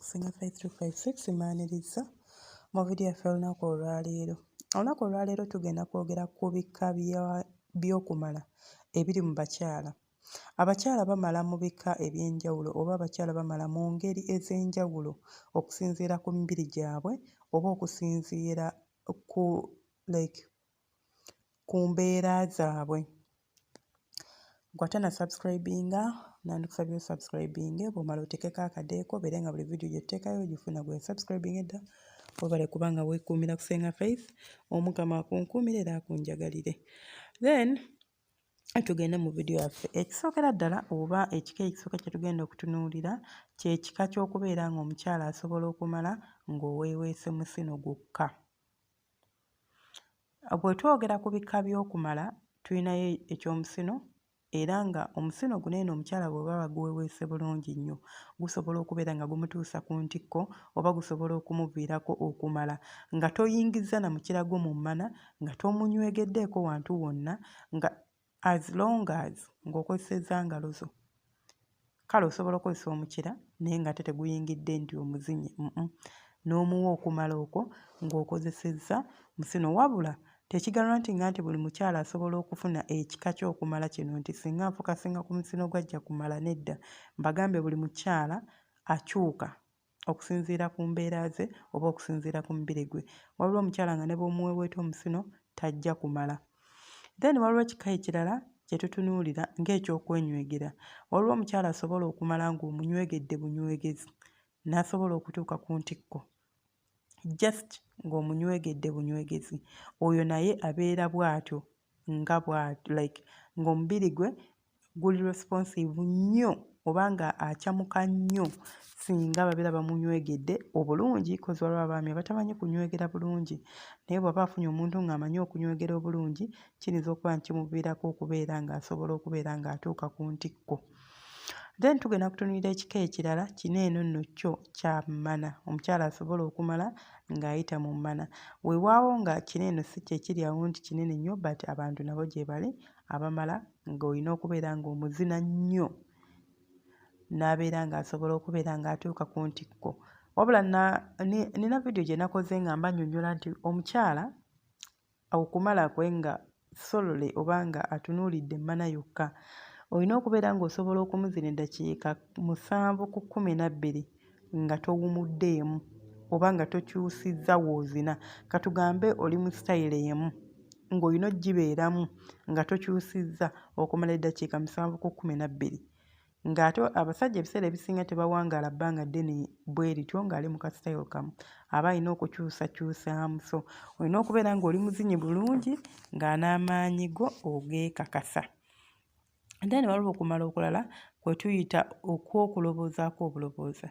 kusinga 5356 mmaniriza mu vidiyo yaffe olunaku olwaleero. Olunaku olwaleero tugenda kwogera ku bika by'okumala ebiri mu bakyala. Abakyala bamala mu bika eby'enjawulo oba abakyala bamala mu ngeri ez'enjawulo okusinziira ku mibiri gyabwe oba okusinziira ku mbeera zaabwe. Gwatana subscribinga nandikusabye osubscribinge bw'omala otekeko akadeeko obeere nga buli vidiyo gye tuteekayo ogifuna gwe subscribinga edda webale kubanga weekuumira kusenga Faith Omukama akunkuumire era akunjagalire. Then tugende mu vidiyo yaffe. Ekisookera ddala oba ekika ekisooka kye tugenda okutunuulira kye kika ky'okubeera ng'omukyala asobola okumala ng'oweeweese musino gwokka. Bwe twogera ku bika by'okumala tulinayo eky'omusino era nga omusino guno eno omukyala bw'oba baguweeweese bulungi nnyo gusobola okubeera nga gumutuusa ku ntikko oba gusobola okumuviirako okumala nga toyingiza na mukirago mu mmana nga tomunywegeddeeko wantu wonna nga as long as ng'okozesezza ngalo zo. Kale osobola okukozesa omukira naye ng'ate teguyingidde nti omuzinye n'omuwa okumala okwo ng'okozesezza musino wabula tekigalwa nti buli mukyala asobola okufuna ekika ky'okumala kino nti singa nfokasinga ku musino gwajja kumala nedda. Mbagambye buli mukyala akyuka okusinziira ku mbeera ze oba okusinziira ku mubiri gwe. Waliwo omukyala nga ne bw'omuweeweeta omusino tajja kumala. Then waliwo ekika ekirala kye tutunuulira ng'eky'okwenywegera. Waliwo omukyala asobola okumala ng'omunywegedde bunywegezi n'asobola okutuuka ku ntikko. Just ng'omunywegedde bunywegezi oyo naye abeera bw'atyo ng'omubiri gwe guli responsive nnyo oba nga akyamuka nnyo singa babeera bamunywegedde obulungi kozi waliwo abaami abatamanyi kunywegera bulungi naye bw'aba afunye omuntu ng'amanyi okunywegera obulungi kiyinza okuba nti kimuviirako okubeera ng'asobola okubeera ng'atuuka ku ntikko. Then tugenda kutunuulira ekika ekirala kino eno nno kyo kya mmana. Omukyala asobola okumala ng'ayita mu mmana. Weewaawo nga kino eno si kye kiri awo nti kinene nnyo but abantu nabo gye bali abamala ng'olina okubeera ng'omuzina nnyo n'abeera ng'asobola okubeera ng'atuuka ku ntikko. Wabula nina vidiyo gye nakoze nga mbannyonnyola nti omukyala okumala kwe nga solole oba nga atunuulidde emmana yokka olina okubeera ng'osobola okumuzina eddakiika 7 ku 12 nga towumuddeemu oba nga tokyusizza w'ozina. Katugambe oli mu sitayiro emu ng'olina ogibeeramu nga tokyusizza okumala eddakiika 7 ku 12. Ng'ate abasajja ebiseera ebisinga tebawangaala bbanga ddene bwe lityo ng'ali mu kasitayiro kamu aba alina okukyusakyusaamu. So olina okubeera ng'oli muzinyi bulungi nga n'amaanyi go ogeekakasa. Then waliwo okumala okulala kwe tuyita okw'okuloboozaako obulobooza.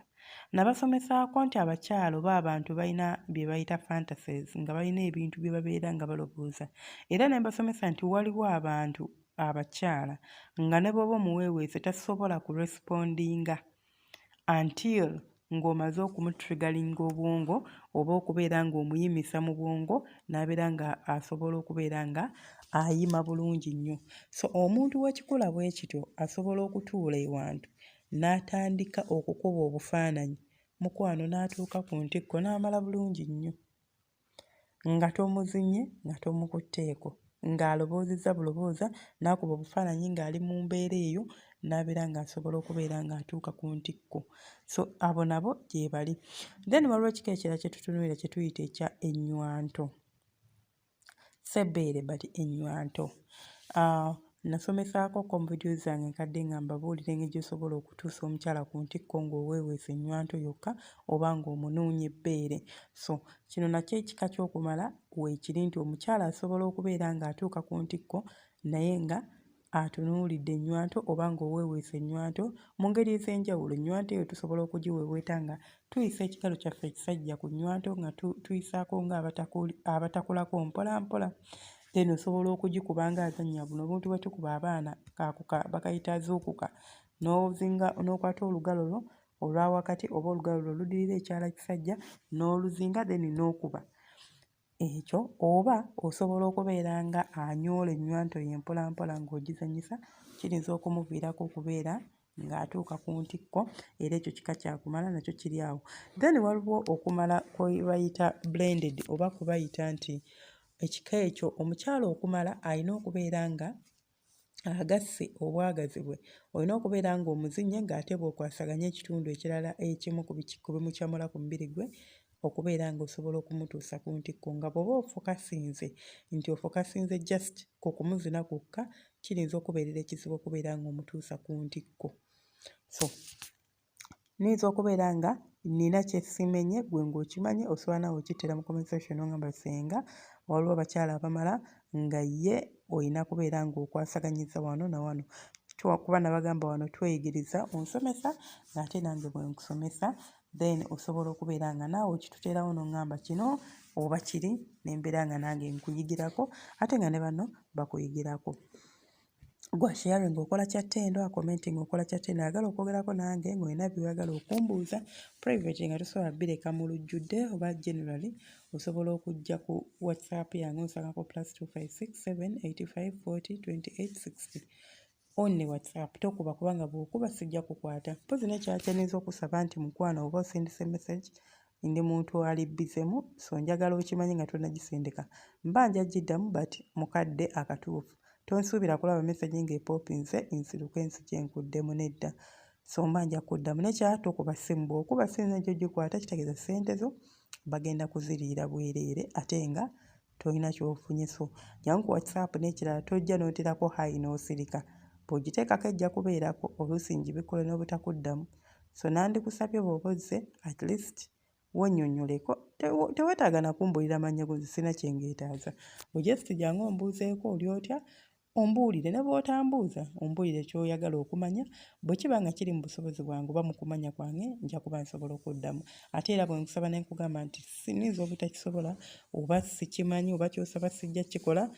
Nabasomesaako nti abakyala oba abantu balina bye bayita fantasies nga balina ebintu bye babeera nga balobooza. Era ne mbasomesa nti waliwo abantu abakyala nga ne bw'oba omuweeweese tasobola kurespondinga until ng'omaze okumutrigalinga obwongo oba okubeera ng'omuyimisa mu bwongo n'abeera nga asobola okubeera nga ayima bulungi nnyo. So omuntu w'ekikula bwe kityo asobola okutuula ewantu n'atandika okukuba obufaananyi mukwano n'atuuka ku ntikko n'amala bulungi nnyo nga tomuzinye nga tomukutteeko ng'aloboozezza bulobooza n'akuba obufaananyi ng'ali mu mbeera eyo n'abeera ng'asobola okubeera ng'atuuka ku ntikko. So abo nabo gye bali. Then waliwo ekika ekirala kye tutunuulira kye tuyita ekya ennywanto. Sebbeere but ennywanto. Nasomesaako mu vidiyo zange enkadde nga mbabuulira engeri gy'osobola okutuusa omukyala ku ntikko ng'oweeweese ennywanto yokka oba ng'omunuunya ebbeere. So kino nakyo ekika ky'okumala weekiri nti omukyala asobola okubeera ng'atuuka ku ntikko naye nga atunuulidde ennywanto oba ng'oweeweese ennywanto mu ngeri ez'enjawulo. Ennywanto eyo tusobola okugiweeweeta nga tuyisa ekigalo kyaffe ekisajja ku nnywanto nga tuyisaako ng'abatakulako mpola mpola. Then osobola okugikuba ng'azannya buno obuntu bwe tukuba abaana bakayita azuukuka n'okwata olugalo lwo olwa wakati oba olugalo lwo oluddirira ekyala kisajja n'oluzinga then n'okuba ekyo. Oba osobola okubeera nga anyoola ennywanto ye mpola mpola ng'ogizannyisa kiyinza okumuviirako okubeera ng'atuuka ku ntikko, era ekyo kika kyakumala nakyo kiri awo. Then waliwo okumala kwe bayita blended oba kubayita nti ekika ekyo omukyala okumala alina okubeera nga agasse obwagazi bwe. Olina okubeera ng'omuzinye ng'ate bw'okwasaganya ekitundu ekirala ekimu ku bimukyamula ku mubiri gwe, okubeera ng'osobola okumutuusa ku ntikko. Nga bw'oba ofokasinze nti ofokasinze just ku kumuzina kwokka, kiyinza okubeerera ekizibu okubeera ng'omutuusa ku ntikko. So niyinza okubeera nga nina kye simenye gwe ng'okimanyi, osobola nawe okitera mu comment section n'ongamba Senga waliwo abakyala abamala nga ye olina kubeera ng'okwasaganyiza wano na wano. Kuba nabagamba wano tweyigiriza onsomesa ng'ate nange bwe nkusomesa, then osobola okubeera nga naawe okituteerawo n'ongamba kino oba kiri, n'embeera nga nange nkuyigirako ate nga ne bano bakuyigirako. Gwa sharing okola kyattendo, commenting okola kyattendo, ayagala okwogerako nange ng'olina by'oyagala okumbuuza private nga tosobola bireka mu lujjudde oba generally, osobola okujja ku WhatsApp yange onsangako +256 785 40 28 60. Only WhatsApp, tokuba kubanga bw'okuba sijja kukwata. Mpozi nekyakyanyiza okusaba nti mukwano oba osindise message ndi muntu ali bizemu, so njagala okimanyi nga tonnagisindika. Mba njagiddamu but mukadde akatuufu. Tonsuubira kulaba message ng'epopinze nsiruke nsije nkuddemu nedda. So mba nja kuddamu nekya tokuba ssimu. Bw'okuba ssimu nejjo gikwata kitegeeza ssente zo bagenda kuziriira bwereere ate nga tolina ky'ofunye. So jangu ku WhatsApp n'ekirala tojja n'oterako hi n'osirika. Bw'ogiteekako ejja kubeerako oluusi njibikole n'obutakuddamu. So nandikusabye bw'oba ozze at least wennyonnyoleko. Teweetaaga na kumbuulira mannya go, sina kye ngeetaaza. Just jangu ombuuzeeko oli otya, ombuulire. Ne bw'otambuuza ombuulire ky'oyagala okumanya. Bwe kiba nga kiri mu busobozi bwange oba mu kumanya kwange nja kuba nsobola okuddamu. Ate era bwe nkusaba ne nkugamba nti sinniza obutakisobola oba sikimanyi oba ky'osaba sijja kikola,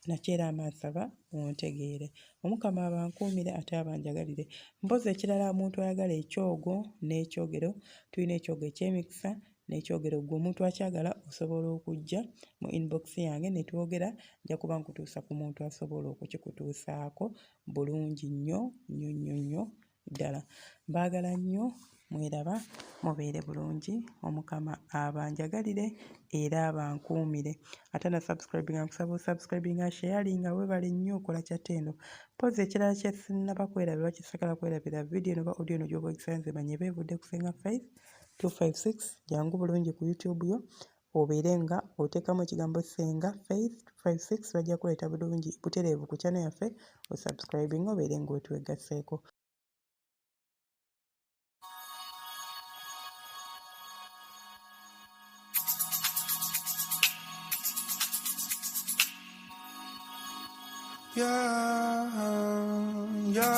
nakyo era amansaba ontegeere. Omukama abankuumire ate abanjagalire. Mpozi ekirala omuntu ayagala ekyogo n'ekyogero, tulina ekyogo eky'emikisa n'ekyogero gwe omuntu akyagala osobola okujja mu inbox yange ne twogera, nja kuba nkutuusa ku muntu asobola okukikutuusaako bulungi nnyo nnyo nnyo nnyo ddala. Mbaagala nnyo, mweraba, mubeere bulungi, omukama abanjagalire era abankuumire. Ate na subscribinga nkusaba osubscribinga, sharinga, weebale nnyo okola kyattendo. Mpozi ekirala kye sinnaba kwerabira oba kisagala kwerabira video eno oba audio eno gy'oba ogisanze manye beevudde ku Senga Faith 256. Jangu bulungi ku YouTube yo obeere nga oteekamu ekigambo Senga Faith 256 bajja kuleeta bulungi butereevu ku channel yaffe, osubscribinga obeere ng'otwegasseeko. Yeah.